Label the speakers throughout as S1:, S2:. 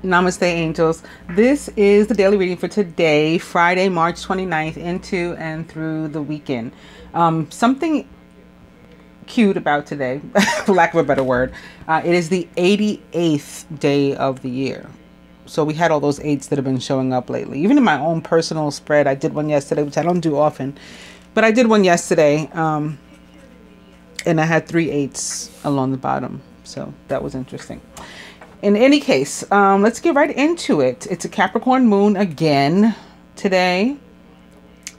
S1: Namaste, angels. This is the daily reading for today, Friday, March 29th, into and through the weekend. Something cute about today, for lack of a better word. It is the 88th day of the year. So we had all those eights that have been showing up lately. Even in my own personal spread, I did one yesterday, which I don't do often. But I did one yesterday, and I had 3 eights along the bottom. So that was interesting. In any case, let's get right into it. It's a Capricorn moon again today.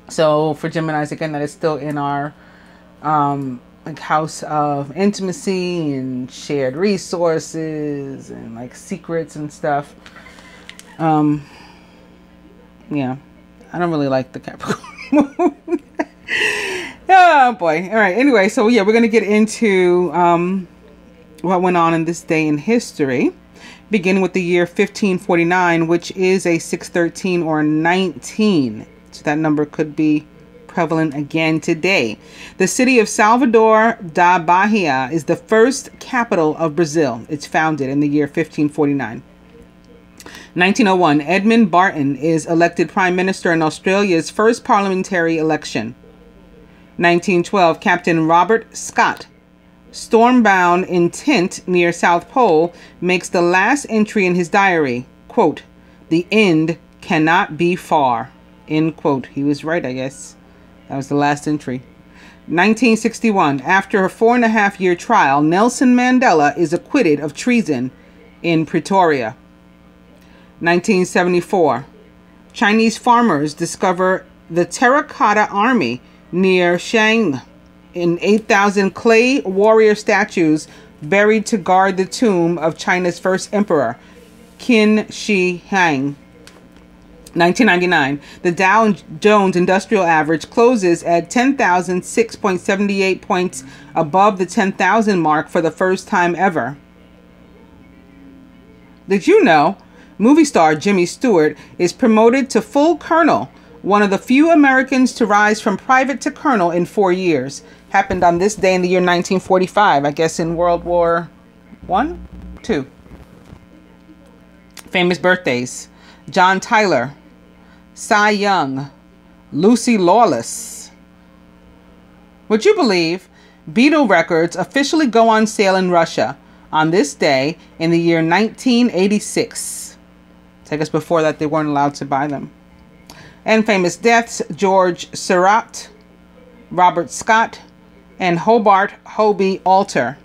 S1: So for Geminis, again, that is still in our like house of intimacy and shared resources and like secrets and stuff. Yeah, I don't really like the Capricorn moon. Oh boy. All right. Anyway, so yeah, we're going to get into what went on in this day in history, beginning with the year 1549, which is a 613 or 19. So that number could be prevalent again today. The city of Salvador da Bahia is the first capital of Brazil. It's founded in the year 1549. 1901, Edmund Barton is elected Prime Minister in Australia's first parliamentary election. 1912, Captain Robert Scott, stormbound in tent near South Pole, makes the last entry in his diary, quote, "The end cannot be far," end quote. He was right, I guess. That was the last entry. 1961, after a 4.5-year trial, Nelson Mandela is acquitted of treason in Pretoria. 1974, Chinese farmers discover the Terracotta Army near Shanghai in 8,000 clay warrior statues buried to guard the tomb of China's first emperor, Qin Shi Huang. 1999, the Dow Jones Industrial Average closes at 10,006.78 points above the 10,000 mark for the first time ever. Did you know movie star Jimmy Stewart is promoted to full colonel, one of the few Americans to rise from private to colonel in 4 years? Happened on this day in the year 1945, I guess in World War I? II. Famous birthdays: John Tyler, Cy Young, Lucy Lawless. Would you believe Beatle records officially go on sale in Russia on this day in the year 1986? I guess before that they weren't allowed to buy them. And famous deaths: George Seurat, Robert Scott, and Hobart Hobie Alter.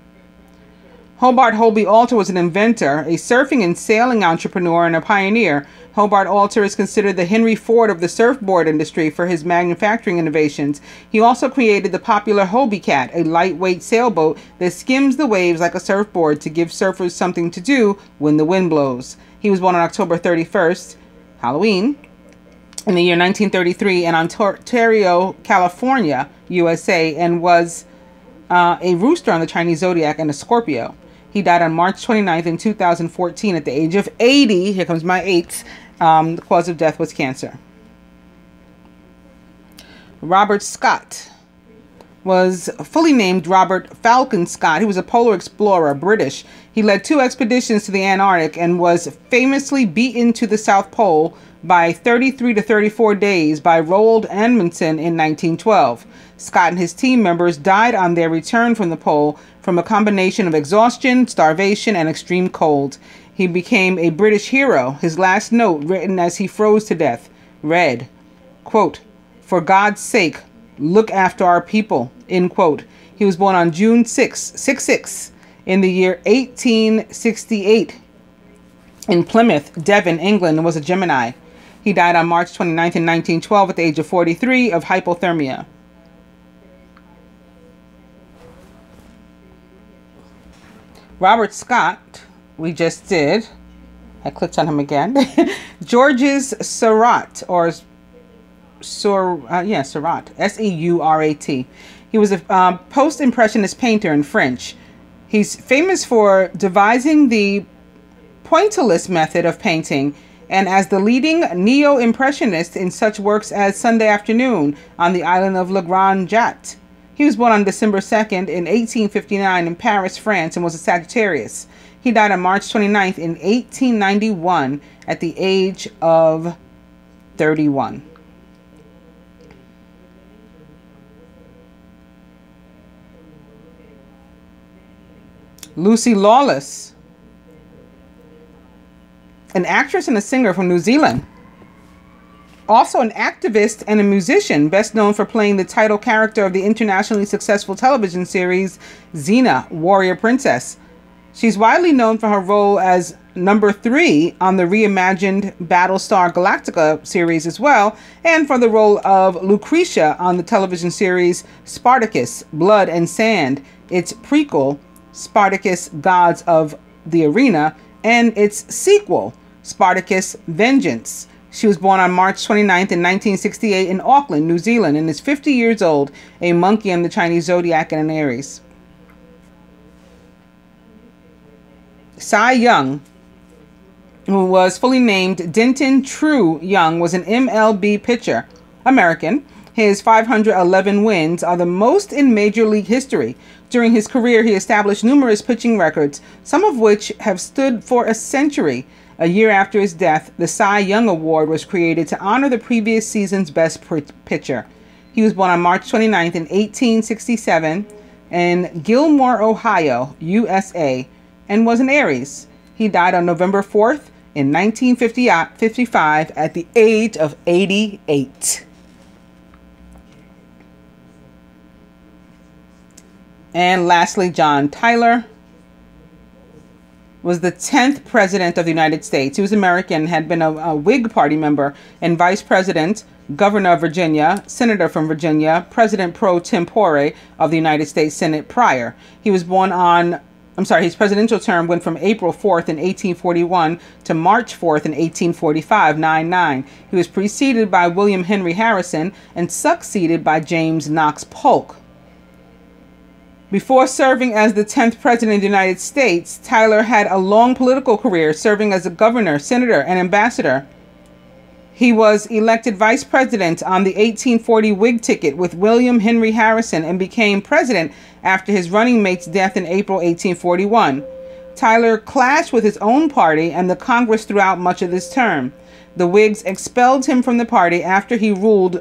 S1: Hobart Hobie Alter was an inventor, a surfing and sailing entrepreneur, and a pioneer. Hobart Alter is considered the Henry Ford of the surfboard industry for his manufacturing innovations. He also created the popular Hobie Cat, a lightweight sailboat that skims the waves like a surfboard to give surfers something to do when the wind blows. He was born on October 31st, Halloween, in the year 1933 in Ontario, California, USA, and was a rooster on the Chinese zodiac and a Scorpio. He died on March 29th in 2014 at the age of 80. Here comes my eights. The cause of death was cancer. Robert Scott was fully named Robert Falcon Scott. He was a polar explorer, British. He led 2 expeditions to the Antarctic and was famously beaten to the South Pole by 33 to 34 days by Roald Amundsen in 1912. Scott and his team members died on their return from the pole from a combination of exhaustion, starvation, and extreme cold. He became a British hero. His last note, written as he froze to death, read, quote, "For God's sake, look after our people," end quote. He was born on June 6 in the year 1868 in Plymouth, Devon, England, and was a Gemini. He died on March 29th in 1912 at the age of 43 of hypothermia. Robert Scott, we just did. I clicked on him again. Georges Seurat, or Seurat, S-E-U-R-A-T. He was a post-impressionist painter in French. He's famous for devising the pointillist method of painting and as the leading neo-impressionist in such works as Sunday Afternoon on the island of Le Grand Jatte. He was born on December 2nd in 1859 in Paris, France, and was a Sagittarius. He died on March 29th in 1891 at the age of 31. Lucy Lawless, an actress and a singer from New Zealand. Also an activist and a musician, best known for playing the title character of the internationally successful television series Xena, Warrior Princess. She's widely known for her role as number 3 on the reimagined Battlestar Galactica series as well, and for the role of Lucretia on the television series Spartacus, Blood and Sand, its prequel, Spartacus, Gods of the Arena, and its sequel, Spartacus, Vengeance. She was born on March 29th in 1968 in Auckland, New Zealand, and is 50 years old, a monkey in the Chinese zodiac and an Aries. Cy Young, who was fully named Denton True Young, was an MLB pitcher, American. His 511 wins are the most in Major League history. During his career, he established numerous pitching records, some of which have stood for a century. A year after his death, the Cy Young Award was created to honor the previous season's best pitcher. He was born on March 29th in 1867 in Gilmore, Ohio, USA, and was an Aries. He died on November 4th in 1955 at the age of 88. And lastly, John Tyler was the 10th president of the United States. He was American, had been a Whig Party member and vice president, governor of Virginia, senator from Virginia, president pro tempore of the United States Senate prior. He was born on, his presidential term went from April 4th in 1841 to March 4th in 1845, 9-9. He was preceded by William Henry Harrison and succeeded by James Knox Polk. Before serving as the 10th president of the United States, Tyler had a long political career serving as a governor, senator, and ambassador. He was elected vice president on the 1840 Whig ticket with William Henry Harrison and became president after his running mate's death in April 1841. Tyler clashed with his own party and the Congress throughout much of this term. The Whigs expelled him from the party after he ruled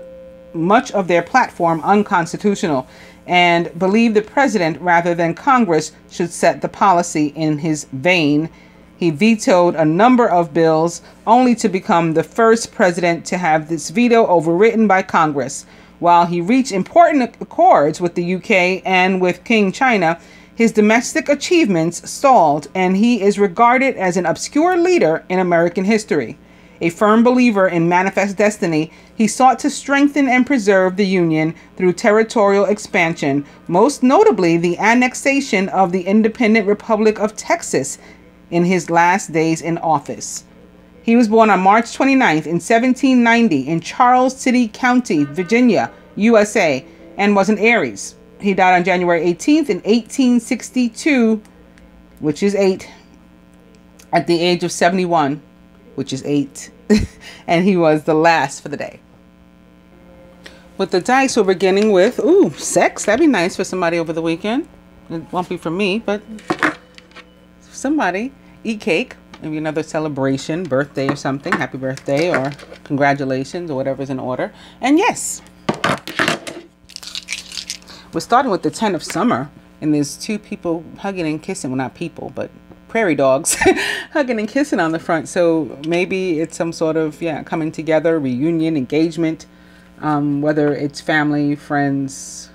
S1: much of their platform unconstitutional and believed the president rather than Congress should set the policy in his vein. He vetoed a number of bills, only to become the first president to have this veto overridden by Congress. While he reached important accords with the UK and with King China, his domestic achievements stalled, and he is regarded as an obscure leader in American history. A firm believer in manifest destiny, he sought to strengthen and preserve the Union through territorial expansion, most notably the annexation of the independent Republic of Texas in his last days in office. He was born on March 29th in 1790 in Charles City County, Virginia, USA, and was an Aries. He died on January 18th in 1862, which is 8, at the age of 71. Which is 8, and he was the last for the day. With the dice, we're beginning with, sex. That'd be nice for somebody over the weekend. It won't be for me, but somebody. Eat cake, maybe another celebration, birthday or something. Happy birthday or congratulations or whatever's in order. And yes, we're starting with the 10 of summer, and there's 2 people hugging and kissing. Well, not people, but prairie dogs hugging and kissing on the front. So maybe it's some sort of coming together, reunion, engagement, whether it's family, friends,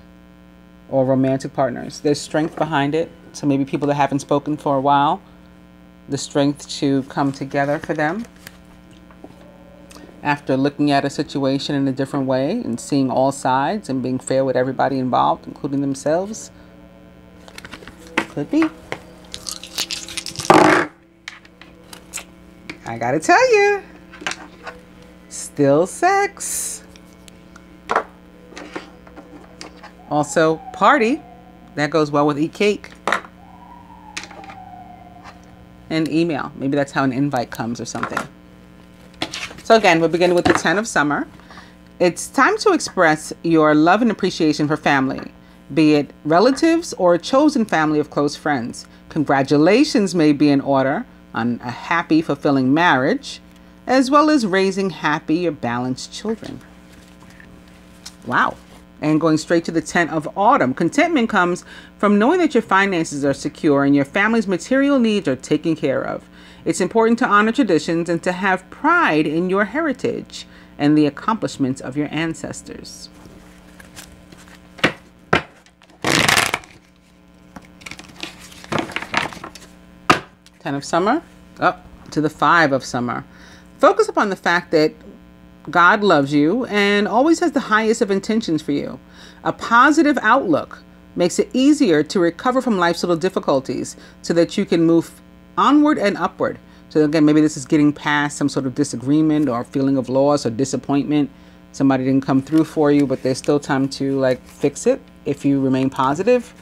S1: or romantic partners. There's strength behind it. So maybe people that haven't spoken for a while, the strength to come together for them after looking at a situation in a different way and seeing all sides and being fair with everybody involved, including themselves. Could be. I gotta tell you, still sex. Also, party. That goes well with eat cake. And email. Maybe that's how an invite comes or something. So again, we're beginning with the 10 of summer. It's time to express your love and appreciation for family, be it relatives or a chosen family of close friends. Congratulations may be in order on a happy, fulfilling marriage, as well as raising happy or balanced children. Wow. And going straight to the 10 of autumn. Contentment comes from knowing that your finances are secure and your family's material needs are taken care of. It's important to honor traditions and to have pride in your heritage and the accomplishments of your ancestors. 10 of summer, up to the 5 of summer. Focus upon the fact that God loves you and always has the highest of intentions for you. A positive outlook makes it easier to recover from life's little difficulties so that you can move onward and upward. So again, maybe this is getting past some sort of disagreement or feeling of loss or disappointment. Somebody didn't come through for you, but there's still time to like fix it if you remain positive.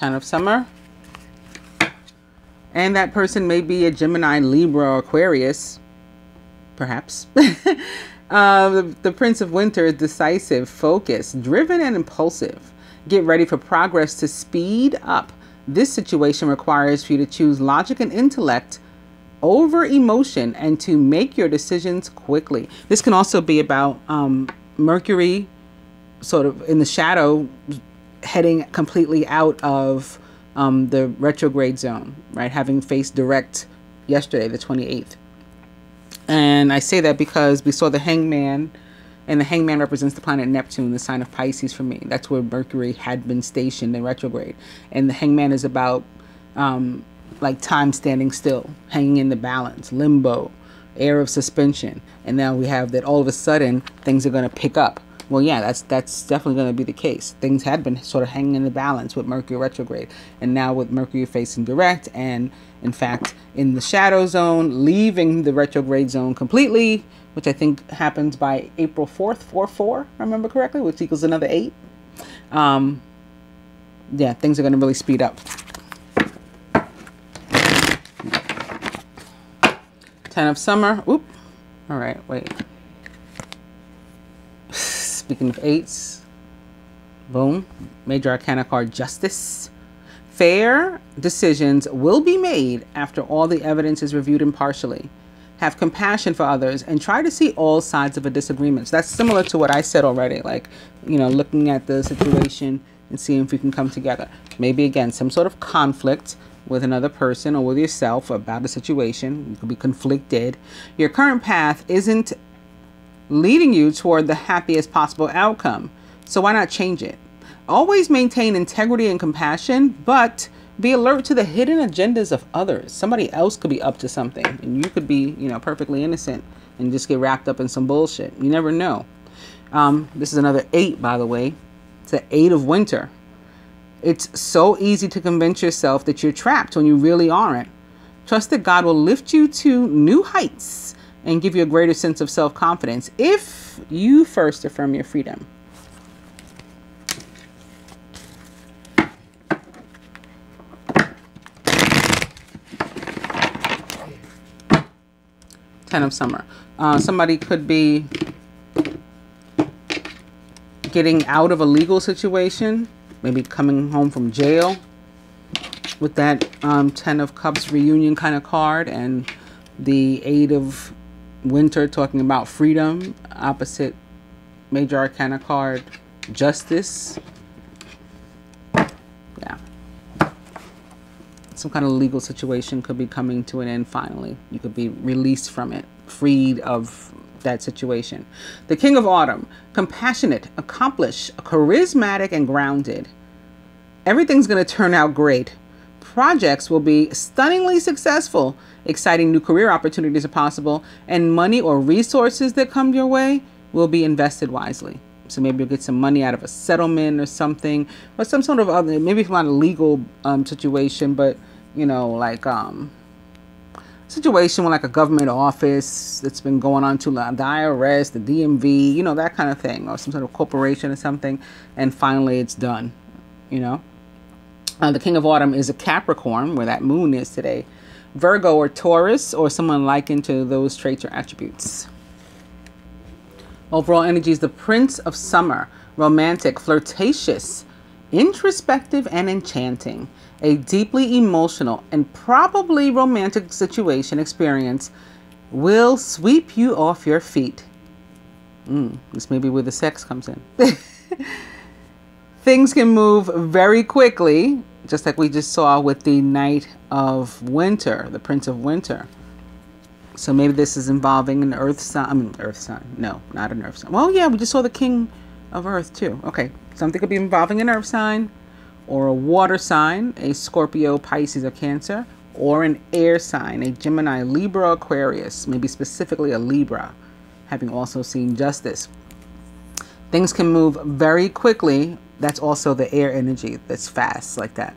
S1: Kind of summer. And that person may be a Gemini, Libra, or Aquarius, perhaps. The Prince of Winter is decisive, focused, driven, and impulsive. Get ready for progress to speed up. This situation requires for you to choose logic and intellect over emotion and to make your decisions quickly. This can also be about Mercury sort of in the shadow, heading completely out of the retrograde zone, right? Having faced direct yesterday, the 28th. And I say that because we saw the Hangman, and the Hangman represents the planet Neptune, the sign of Pisces for me. That's where Mercury had been stationed in retrograde. And the Hangman is about like time standing still, hanging in the balance, limbo, air of suspension. And now we have that all of a sudden things are going to pick up. Well, yeah, that's definitely going to be the case. Things had been sort of hanging in the balance with Mercury retrograde. And now with Mercury facing direct and, in fact, in the shadow zone, leaving the retrograde zone completely, which I think happens by April 4th, 4/4, I remember correctly, which equals another 8. Yeah, things are going to really speed up. 10 of summer. Oop. All right, wait. Speaking of 8s, boom, Major Arcana card, Justice. Fair decisions will be made after all the evidence is reviewed impartially. Have compassion for others and try to see all sides of a disagreement. So that's similar to what I said already, like, you know, looking at the situation and seeing if we can come together. Maybe, again, some sort of conflict with another person or with yourself about a situation. You could be conflicted. Your current path isn't leading you toward the happiest possible outcome. So why not change it? Always maintain integrity and compassion, but be alert to the hidden agendas of others. Somebody else could be up to something and you could be, you know, perfectly innocent and just get wrapped up in some bullshit. You never know. This is another 8, by the way. It's the 8 of winter. It's so easy to convince yourself that you're trapped when you really aren't. Trust that God will lift you to new heights and give you a greater sense of self-confidence if you first affirm your freedom. Ten of summer. Somebody could be getting out of a legal situation, maybe coming home from jail with that 10 of cups reunion kind of card, and the 8 of winter talking about freedom, opposite Major Arcana card, Justice. Yeah. Some kind of legal situation could be coming to an end finally. You could be released from it, freed of that situation. The King of Autumn, compassionate, accomplished, charismatic, and grounded. Everything's going to turn out great. Projects will be stunningly successful. Exciting new career opportunities are possible, and money or resources that come your way will be invested wisely. So maybe you'll get some money out of a settlement or something, or some sort of other, maybe it's not a legal situation, but, you know, like situation with like a government office that's been going on too long, the IRS, the DMV, you know, that kind of thing, or some sort of corporation or something, and finally it's done, you know. The King of Autumn is a Capricorn, where that moon is today. Virgo or Taurus, or someone likened to those traits or attributes. Overall energy is the Prince of Summer, romantic, flirtatious, introspective, and enchanting. A deeply emotional and probably romantic situation experience will sweep you off your feet. This may be where the sex comes in. Things can move very quickly, just like we just saw with the Knight of Winter, the Prince of Winter. So maybe this is involving an earth sign. I mean, earth sign. No, not an earth sign. Well, yeah, we just saw the King of Earth too. Okay, something could be involving an earth sign or a water sign, a Scorpio, Pisces, or Cancer, or an air sign, a Gemini, Libra, Aquarius, maybe specifically a Libra, having also seen Justice. Things can move very quickly. That's also the air energy that's fast like that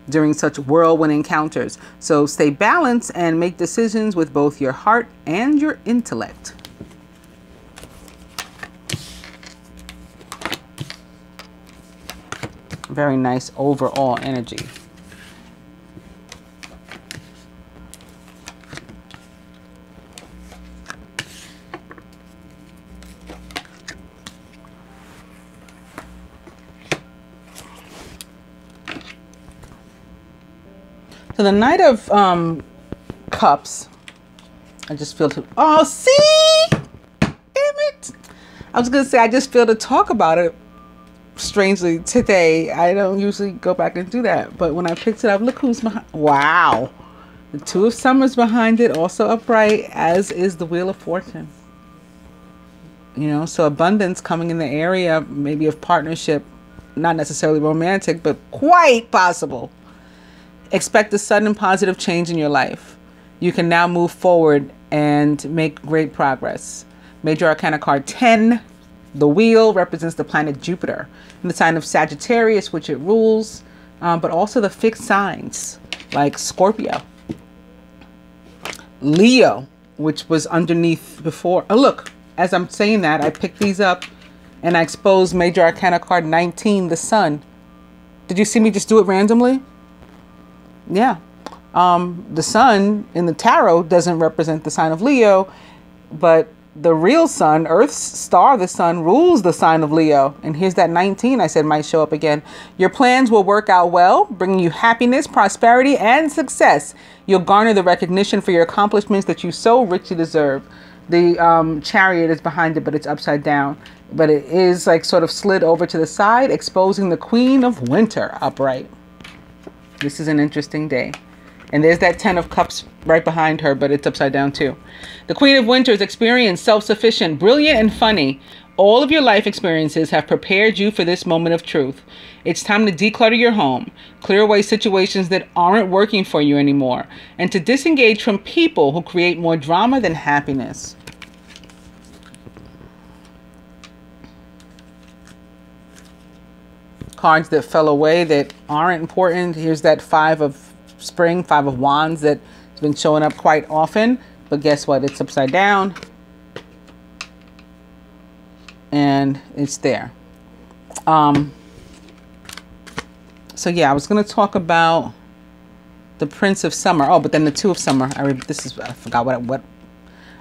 S1: during such whirlwind encounters. So stay balanced and make decisions with both your heart and your intellect. Very nice overall energy. So the Knight of Cups, I just feel to, oh, see? Damn it. I was going to say, I just feel to talk about it strangely today. I don't usually go back and do that. But when I picked it up, look who's behind. Wow. The Two of Summers behind it, also upright, as is the Wheel of Fortune. You know, so abundance coming in the area, maybe of partnership, not necessarily romantic, but quite possible. Expect a sudden positive change in your life. You can now move forward and make great progress. Major Arcana card 10. The wheel represents the planet Jupiter in the sign of Sagittarius, which it rules, but also the fixed signs like Scorpio. Leo, which was underneath before. Oh, look, as I'm saying that, I picked these up and I exposed Major Arcana card 19, the Sun. Did you see me just do it randomly? Yeah. The Sun in the tarot doesn't represent the sign of Leo, but the real Sun, Earth's star, the Sun, rules the sign of Leo. And here's that 19 I said might show up again. Your plans will work out well, bringing you happiness, prosperity, and success. You'll garner the recognition for your accomplishments that you so richly deserve. The Chariot is behind it, but it's upside down. But it is like sort of slid over to the side, exposing the Queen of Winter upright. This is an interesting day. And there's that 10 of Cups right behind her, but it's upside down too. The Queen of Winter is experienced, self-sufficient, brilliant, and funny. All of your life experiences have prepared you for this moment of truth. It's time to declutter your home, clear away situations that aren't working for you anymore, and to disengage from people who create more drama than happiness. Cards that fell away that aren't important. Here's that 5 of Spring, 5 of Wands that has been showing up quite often. But guess what? It's upside down. And it's there. So yeah, I was going to talk about the Prince of Summer. Oh, but then the Two of Summer. I forgot what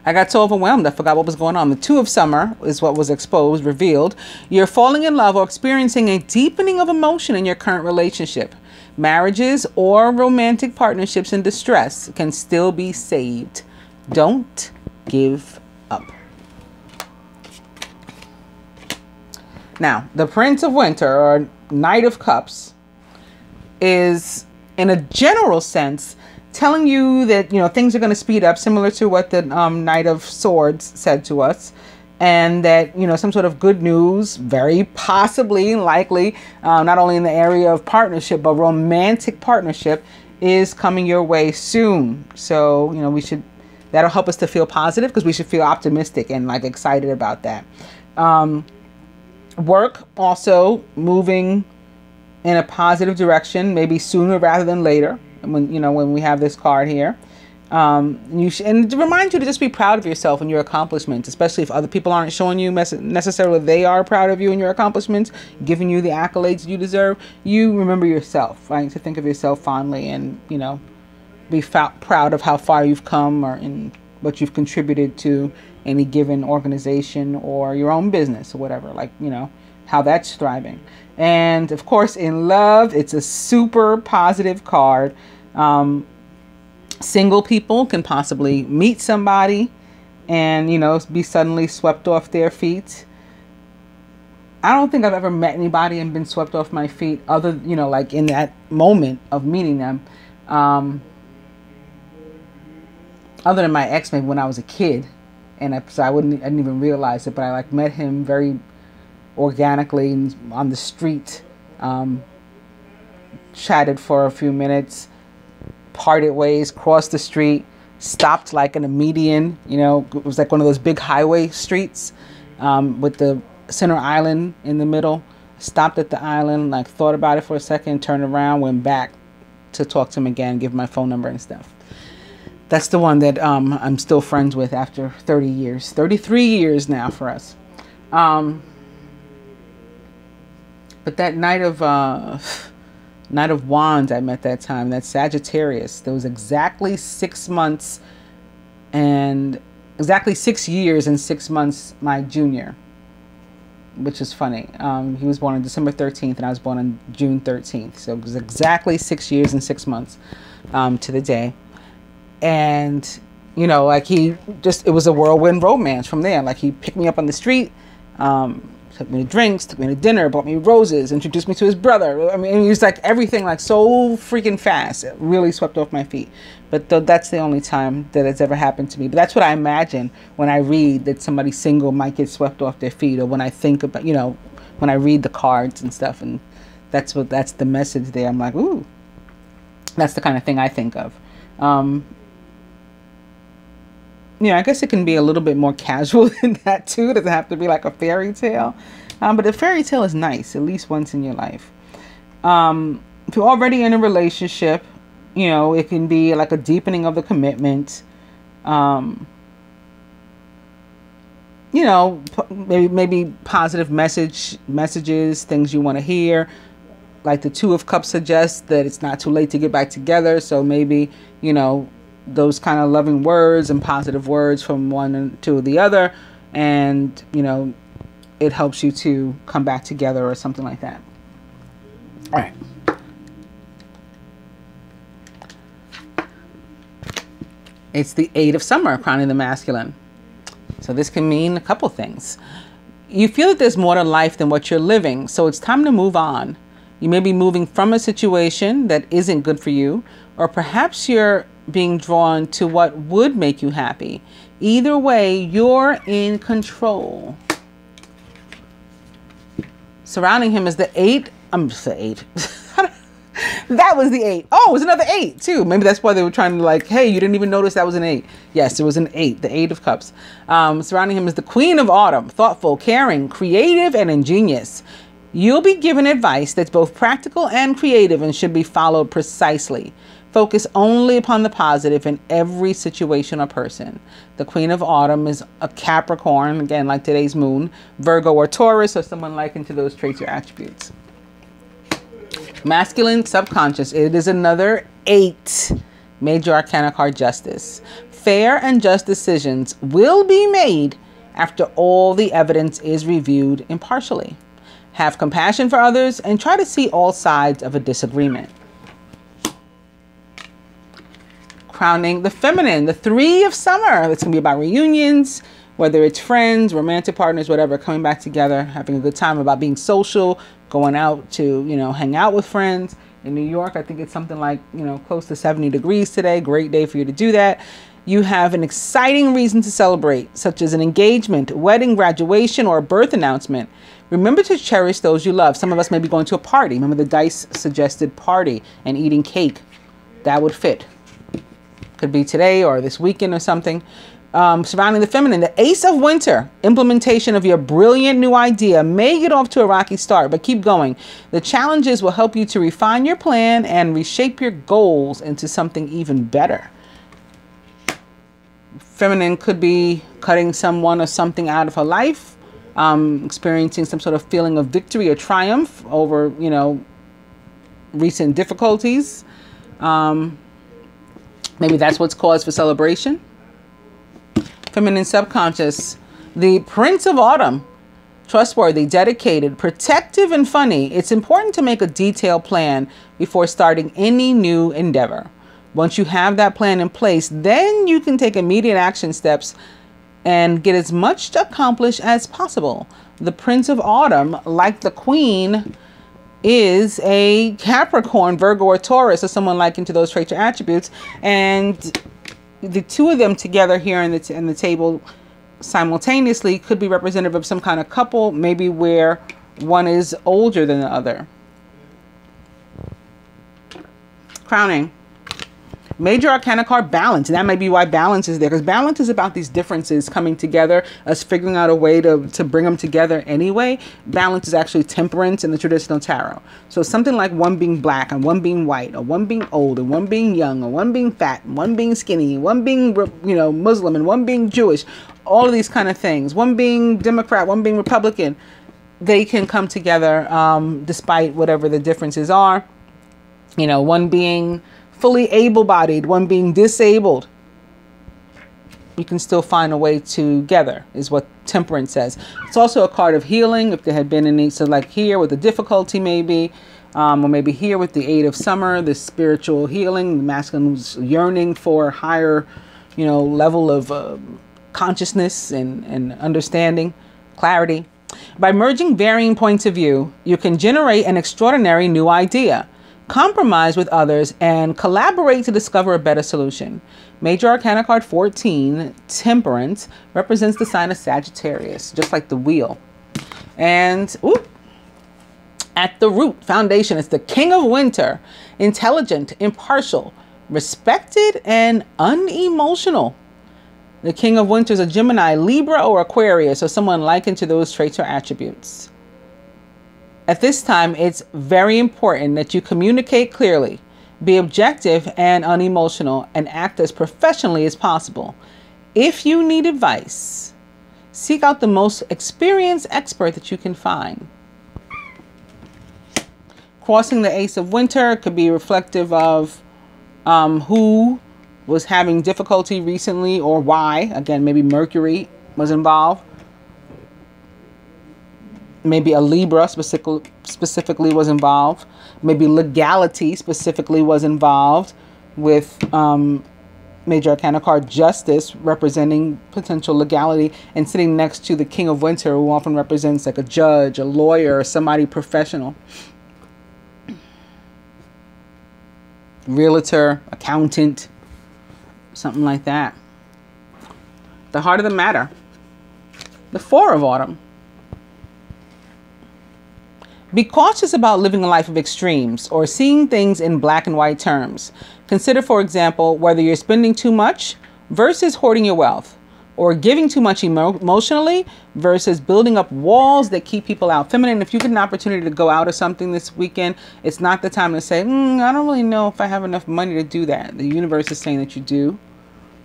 S1: I got so overwhelmed, I forgot what was going on. The Two of Summer is what was exposed, revealed. You're falling in love or experiencing a deepening of emotion in your current relationship. Marriages or romantic partnerships in distress can still be saved. Don't give up. Now, the Prince of Winter, or Knight of Cups, is, in a general sense, telling you that, you know, things are going to speed up, similar to what the Knight of Swords said to us, and that, you know, some sort of good news, very possibly, likely, not only in the area of partnership, but romantic partnership, is coming your way soon. So, you know, that'll help us to feel positive, because we should feel optimistic and like excited about that. Work also moving in a positive direction, maybe sooner rather than later. When we have this card here, and to remind you to just be proud of yourself and your accomplishments, especially if other people aren't showing you necessarily they are proud of you and your accomplishments, giving you the accolades you deserve. You remember yourself, right? To think of yourself fondly and, be proud of how far you've come or in what you've contributed to any given organization or your own business or whatever, like, you know, how that's thriving. And of course, in love, it's a super positive card. Single people can possibly meet somebody and, you know, be suddenly swept off their feet. I don't think I've ever met anybody and been swept off my feet other, you know, like in that moment of meeting them. Other than my ex, maybe when I was a kid, and I didn't even realize it, but I like met him very organically on the street, chatted for a few minutes, parted ways, crossed the street, stopped like in a median, you know, it was like one of those big highway streets, with the center island in the middle. Stopped at the island, like thought about it for a second, turned around, went back to talk to him again, give my phone number and stuff. That's the one that I'm still friends with after 30 years, 33 years now for us. But that Knight of Wands I met that time, that Sagittarius, there was exactly 6 months and exactly 6 years and 6 months my junior, which is funny. He was born on December 13th and I was born on June 13th. So it was exactly 6 years and 6 months to the day. And, you know, like it was a whirlwind romance from there. Like he picked me up on the street, took me to drinks, took me to dinner, bought me roses, introduced me to his brother. I mean, he was like everything like so freaking fast. It really swept off my feet. But that's the only time that it's ever happened to me. But that's what I imagine when I read that somebody single might get swept off their feet, or when I think about, you know, when I read the cards and stuff, and that's the message there. I'm like, ooh, that's the kind of thing I think of. You know, I guess it can be a little bit more casual than that too. It doesn't have to be like a fairy tale. But a fairy tale is nice, at least once in your life. If you're already in a relationship, you know, it can be like a deepening of the commitment. You know, maybe positive messages, things you want to hear. Like the Two of Cups suggests that it's not too late to get back together. So maybe, you know, those kind of loving words and positive words from one to the other, and you know, it helps you to come back together or something like that. All right. It's the Eight of Summer, crowning the masculine. So this can mean a couple things. You feel that there's more to life than what you're living, so it's time to move on. You may be moving from a situation that isn't good for you, or perhaps you're being drawn to what would make you happy. Either way, you're in control. Surrounding him is the Eight. I'm just the Eight. That was the 8. Oh, it was another 8 too. Maybe that's why they were trying to like, hey, you didn't even notice that was an 8. Yes, it was an 8, the 8 of Cups. Surrounding him is the Queen of Autumn, thoughtful, caring, creative, and ingenious. You'll be given advice that's both practical and creative and should be followed precisely. Focus only upon the positive in every situation or person. The Queen of Autumn is a Capricorn, again, like today's moon, Virgo or Taurus, or someone likened to those traits or attributes. Masculine subconscious, it is another 8. Major Arcana card, Justice. Fair and just decisions will be made after all the evidence is reviewed impartially. Have compassion for others and try to see all sides of a disagreement. Crowning the feminine, the 3 of Summer. It's going to be about reunions, whether it's friends, romantic partners, whatever, coming back together, having a good time, about being social, going out to, you know, hang out with friends. In New York, I think it's something like, you know, close to 70 degrees today. Great day for you to do that. You have an exciting reason to celebrate, such as an engagement, wedding, graduation, or a birth announcement. Remember to cherish those you love. Some of us may be going to a party. Remember the dice suggested party and eating cake. That would fit. Could be today or this weekend or something. Surrounding the feminine, the Ace of Winter. Implementation of your brilliant new idea may get off to a rocky start, but keep going. The challenges will help you to refine your plan and reshape your goals into something even better. Feminine could be cutting someone or something out of her life, experiencing some sort of feeling of victory or triumph over, you know, recent difficulties. Maybe that's what's cause for celebration. Feminine subconscious. The Prince of Autumn. Trustworthy, dedicated, protective, and funny. It's important to make a detailed plan before starting any new endeavor. Once you have that plan in place, then you can take immediate action steps and get as much accomplished as possible. The Prince of Autumn, like the Queen, is a Capricorn, Virgo, or Taurus, or someone like into those traits or attributes. And the two of them together here in the table simultaneously could be representative of some kind of couple, maybe where one is older than the other. Crowning. Major Arcana card, Balance. And that might be why Balance is there, because Balance is about these differences coming together, us figuring out a way to bring them together anyway. Balance is actually Temperance in the traditional tarot. So something like one being black and one being white, or one being old and one being young, or one being fat and one being skinny, one being, Muslim and one being Jewish, all of these kind of things. One being Democrat, one being Republican. They can come together despite whatever the differences are. One being fully able-bodied, one being disabled. You can still find a way together, is what Temperance says. It's also a card of healing, if there had been any, so like here with the difficulty maybe, or maybe here with the Eight of Summer, the spiritual healing, the masculine's yearning for higher, level of consciousness and understanding, clarity. By merging varying points of view, you can generate an extraordinary new idea, compromise with others, and collaborate to discover a better solution. Major Arcana card 14, Temperance, represents the sign of Sagittarius, just like the wheel. And at the root foundation, it's the King of Winter, intelligent, impartial, respected, and unemotional. The King of Winter is a Gemini, Libra, or Aquarius, or someone likened to those traits or attributes. At this time, it's very important that you communicate clearly, be objective and unemotional, and act as professionally as possible. If you need advice, seek out the most experienced expert that you can find. Crossing the Ace of Winter could be reflective of who was having difficulty recently or why. Again, maybe Mercury was involved. Maybe a Libra specifically was involved. Maybe legality specifically was involved with Major Arcana card Justice, representing potential legality, and sitting next to the King of Winter, who often represents like a judge, a lawyer, or somebody professional. Realtor, accountant, something like that. The heart of the matter. The Four of Autumn. Be cautious about living a life of extremes or seeing things in black and white terms. Consider, for example, whether you're spending too much versus hoarding your wealth, or giving too much emotionally versus building up walls that keep people out. Feminine, if you get an opportunity to go out or something this weekend, it's not the time to say, I don't really know if I have enough money to do that. The universe is saying that you do,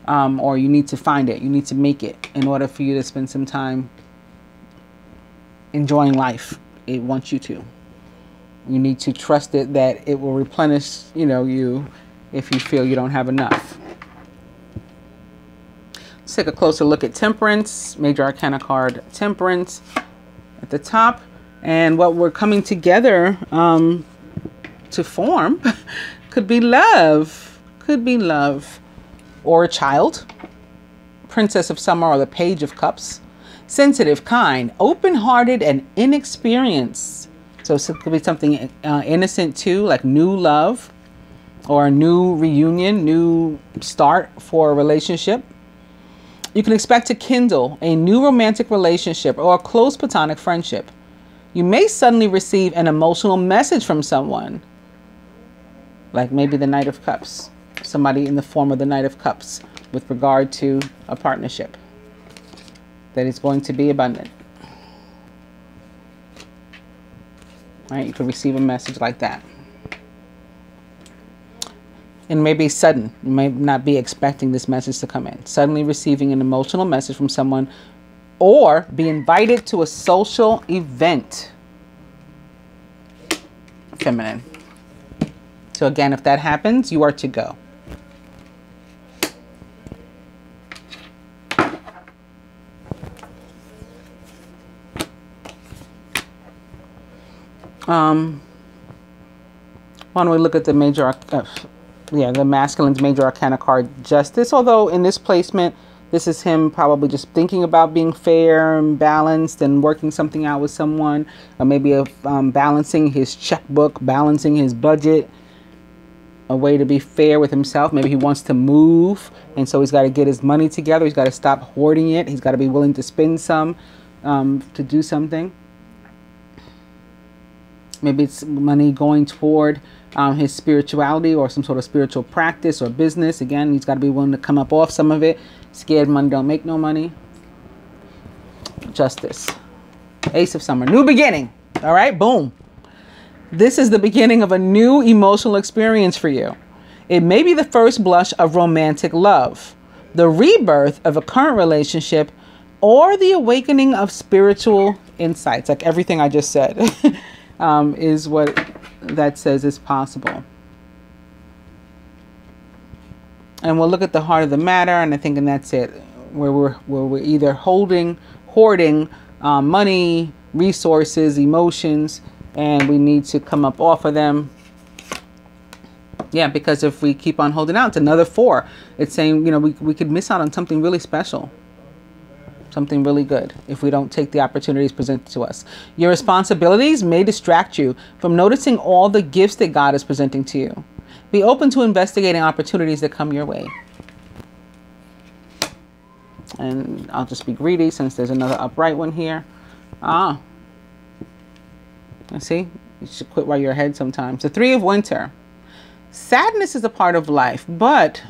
S1: or you need to find it. You need to make it in order for you to spend some time enjoying life. It wants you to. You need to trust it that it will replenish, you if you feel you don't have enough. Let's take a closer look at Temperance. Major Arcana card Temperance at the top. And what we're coming together to form could be love. Could be love. Or a child. Princess of Summer, or the Page of Cups. Sensitive, kind, open-hearted, and inexperienced. So it could be something innocent too, like new love, or a new reunion, new start for a relationship. You can expect to kindle a new romantic relationship or a close platonic friendship. You may suddenly receive an emotional message from someone, like maybe the Knight of Cups, somebody in the form of the Knight of Cups with regard to a partnership that is going to be abundant. Right? You could receive a message like that. And maybe sudden. You may not be expecting this message to come in. Suddenly receiving an emotional message from someone, or be invited to a social event. Feminine. So again, if that happens, you are to go. Why don't we look at the the masculine's major arcana card, Justice. Although in this placement, this is him probably just thinking about being fair and balanced and working something out with someone, or maybe balancing his checkbook, balancing his budget, a way to be fair with himself. Maybe he wants to move, and so he's got to get his money together. He's got to stop hoarding it. He's got to be willing to spend some to do something. Maybe it's money going toward his spirituality or some sort of spiritual practice or business. Again, he's got to be willing to come up off some of it. Scared money don't make no money. Justice. Ace of Summer. New beginning. All right, boom. This is the beginning of a new emotional experience for you. It may be the first blush of romantic love, the rebirth of a current relationship, or the awakening of spiritual insights. Like everything I just said is what that says is possible. And we'll look at the heart of the matter, and I think that's it, where we're either hoarding money, resources, emotions, and we need to come up off of them. Yeah, because if we keep on holding out, it's another 4. It's saying, you know, we could miss out on something really special, something really good, if we don't take the opportunities presented to us. Your responsibilities may distract you from noticing all the gifts that God is presenting to you. Be open to investigating opportunities that come your way. And I'll just be greedy since there's another upright one here. See, you should quit while you're ahead sometimes. The 3 of Winter. Sadness is a part of life, but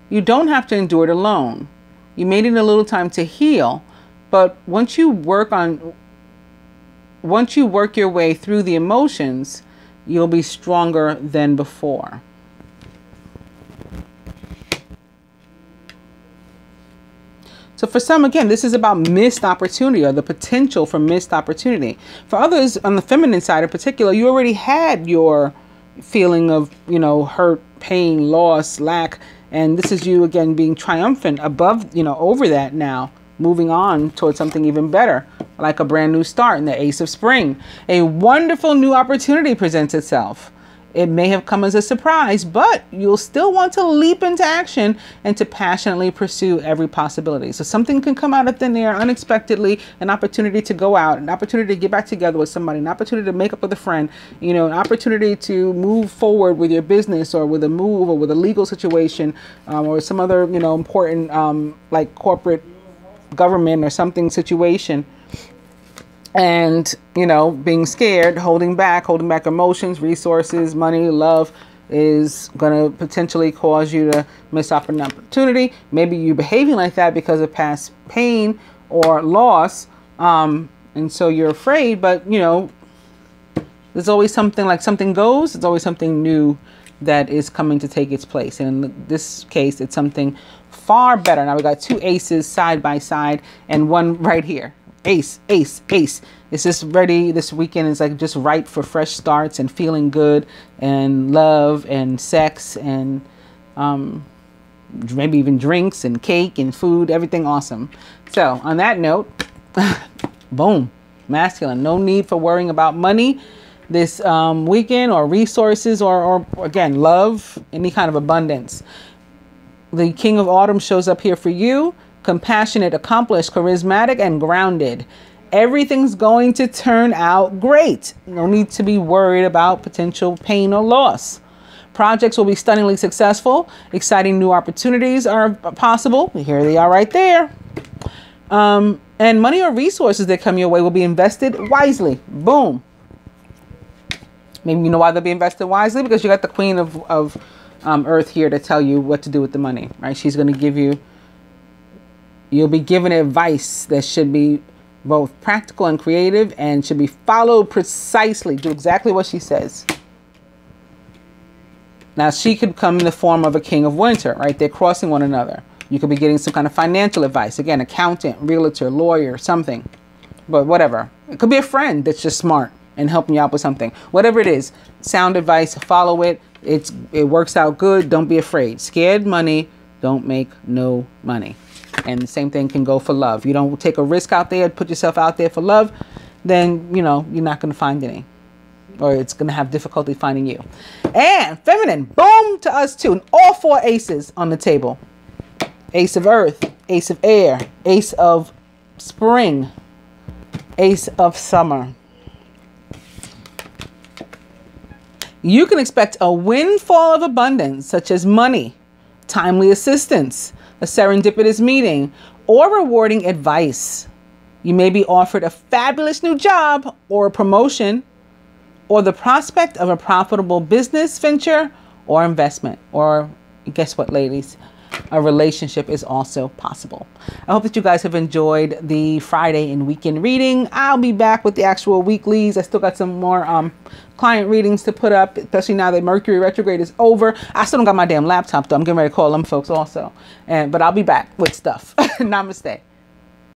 S1: you don't have to endure it alone. You may need a little time to heal, but once you work your way through the emotions, you'll be stronger than before. So for some, again, this is about missed opportunity or the potential for missed opportunity. For others, on the feminine side in particular, you already had your feeling of, you know, hurt, pain, loss, lack. And this is you, again, being triumphant above, you know, over that now, moving on towards something even better, like a brand new start in the Ace of Spring. A wonderful new opportunity presents itself. It may have come as a surprise, but you'll still want to leap into action and to passionately pursue every possibility. So something can come out of thin air unexpectedly, an opportunity to go out, an opportunity to get back together with somebody, an opportunity to make up with a friend, you know, an opportunity to move forward with your business or with a move or with a legal situation or some other, you know, important like corporate government or something situation. And, you know, being scared, holding back emotions, resources, money, love is going to potentially cause you to miss out on an opportunity. Maybe you're behaving like that because of past pain or loss. And so you're afraid, but, you know, there's always something, like something goes, there's always something new that is coming to take its place. And in this case, it's something far better. Now we got 2 aces side by side and one right here. Ace, ace, ace. It's just ready. This weekend is like just ripe for fresh starts and feeling good and love and sex and maybe even drinks and cake and food, everything awesome. So on that note, boom, masculine. No need for worrying about money this weekend or resources or again, love, any kind of abundance. The King of Autumn shows up here for you. Compassionate, accomplished, charismatic, and grounded. Everything's going to turn out great. No need to be worried about potential pain or loss. Projects will be stunningly successful. Exciting new opportunities are possible. Here they are right there. And money or resources that come your way will be invested wisely. Boom. Maybe you know why they'll be invested wisely, because you got the Queen of Earth here to tell you what to do with the money, right? She's going to give you, you'll be given advice that should be both practical and creative and should be followed precisely. Do exactly what she says. Now, she could come in the form of a King of Winter, right? They're crossing one another. You could be getting some kind of financial advice. Again, accountant, realtor, lawyer, something. But whatever. It could be a friend that's just smart and helping you out with something. Whatever it is, sound advice, follow it. It works out good. Don't be afraid. Scared money don't make no money. And the same thing can go for love. You don't take a risk out there, put yourself out there for love, then, you know, you're not going to find any. or it's going to have difficulty finding you. And feminine, boom to us too. And all 4 aces on the table. Ace of earth, ace of air, ace of spring, ace of summer. You can expect a windfall of abundance, such as money, timely assistance, a serendipitous meeting, or rewarding advice. You may be offered a fabulous new job or a promotion, or the prospect of a profitable business venture or investment. Or guess what, ladies? A relationship is also possible. I hope that you guys have enjoyed the Friday and weekend reading. I'll be back with the actual weeklies. I still got some more client readings to put up, especially now that Mercury retrograde is over. I still don't got my damn laptop though. I'm getting ready to call them folks also. But I'll be back with stuff. Namaste.